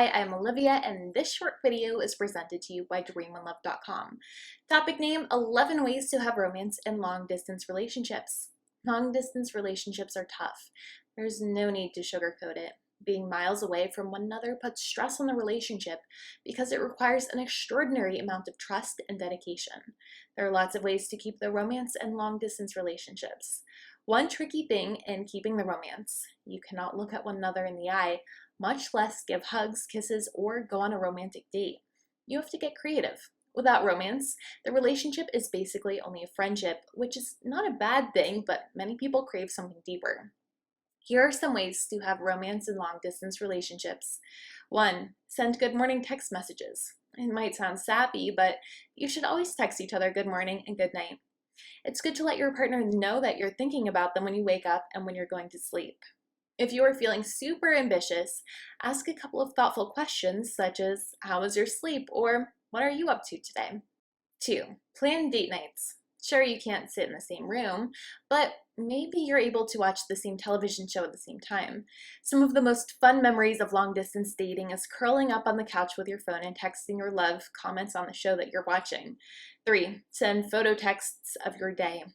Hi, I'm Olivia, and this short video is presented to you by DreamOnLove.com. Topic name, 11 ways to have romance in long-distance relationships. Long-distance relationships are tough. There's no need to sugarcoat it. Being miles away from one another puts stress on the relationship because it requires an extraordinary amount of trust and dedication. There are lots of ways to keep the romance in long-distance relationships. One tricky thing in keeping the romance: you cannot look at one another in the eye, much less give hugs, kisses, or go on a romantic date. You have to get creative. Without romance, the relationship is basically only a friendship, which is not a bad thing, but many people crave something deeper. Here are some ways to have romance in long distance relationships. 1. Send good morning text messages. It might sound sappy, but you should always text each other good morning and good night. It's good to let your partner know that you're thinking about them when you wake up and when you're going to sleep. If you are feeling super ambitious, ask a couple of thoughtful questions such as, how was your sleep? Or, what are you up to today? 2. Plan date nights. Sure, you can't sit in the same room, but maybe you're able to watch the same television show at the same time. Some of the most fun memories of long distance dating is curling up on the couch with your phone and texting your love comments on the show that you're watching. 3. Send photo texts of your day.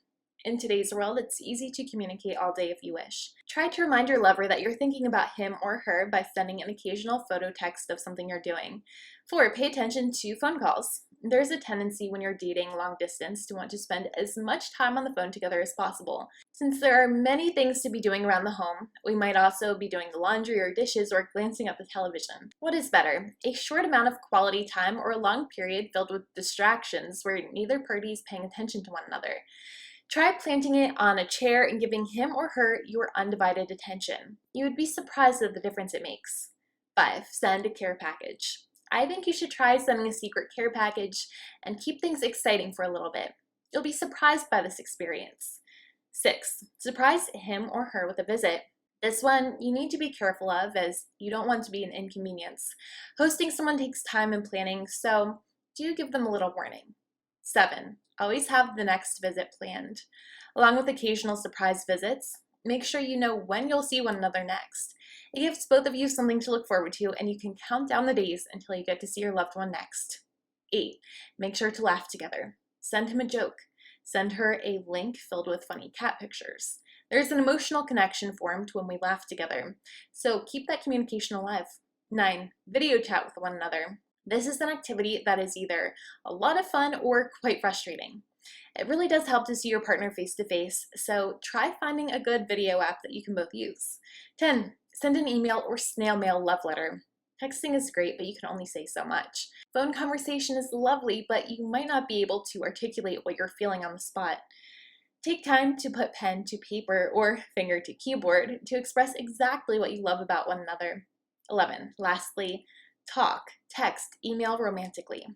In today's world, it's easy to communicate all day if you wish. Try to remind your lover that you're thinking about him or her by sending an occasional photo text of something you're doing. 4. Pay attention to phone calls. There's a tendency when you're dating long distance to want to spend as much time on the phone together as possible. Since there are many things to be doing around the home, we might also be doing the laundry or dishes or glancing at the television. What is better, a short amount of quality time or a long period filled with distractions where neither party is paying attention to one another? Try planting it on a chair and giving him or her your undivided attention. You would be surprised at the difference it makes. 5. Send a care package. I think you should try sending a secret care package and keep things exciting for a little bit. You'll be surprised by this experience. 6. Surprise him or her with a visit. This one you need to be careful of, as you don't want to be an inconvenience. Hosting someone takes time and planning, so do give them a little warning. 7. Always have the next visit planned. Along with occasional surprise visits, make sure you know when you'll see one another next. It gives both of you something to look forward to, and you can count down the days until you get to see your loved one next. 8. Make sure to laugh together. Send him a joke. Send her a link filled with funny cat pictures. There's an emotional connection formed when we laugh together, so keep that communication alive. 9. Video chat with one another. This is an activity that is either a lot of fun or quite frustrating. It really does help to see your partner face to face, so try finding a good video app that you can both use. 10. Send an email or snail mail love letter. Texting is great, but you can only say so much. Phone conversation is lovely, but you might not be able to articulate what you're feeling on the spot. Take time to put pen to paper or finger to keyboard to express exactly what you love about one another. 11. Lastly, talk, text, email romantically.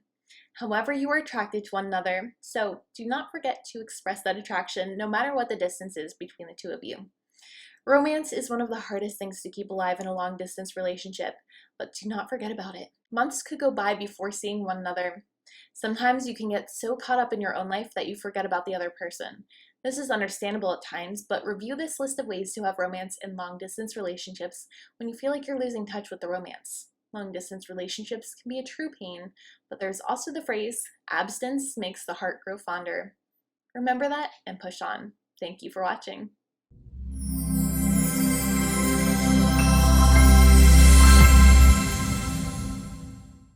However, you are attracted to one another, so do not forget to express that attraction no matter what the distance is between the two of you. Romance is one of the hardest things to keep alive in a long distance relationship, but do not forget about it. Months could go by before seeing one another. Sometimes you can get so caught up in your own life that you forget about the other person. This is understandable at times, but review this list of ways to have romance in long distance relationships when you feel like you're losing touch with the romance. Long distance relationships can be a true pain, but there's also the phrase, abstinence makes the heart grow fonder. Remember that and push on. Thank you for watching.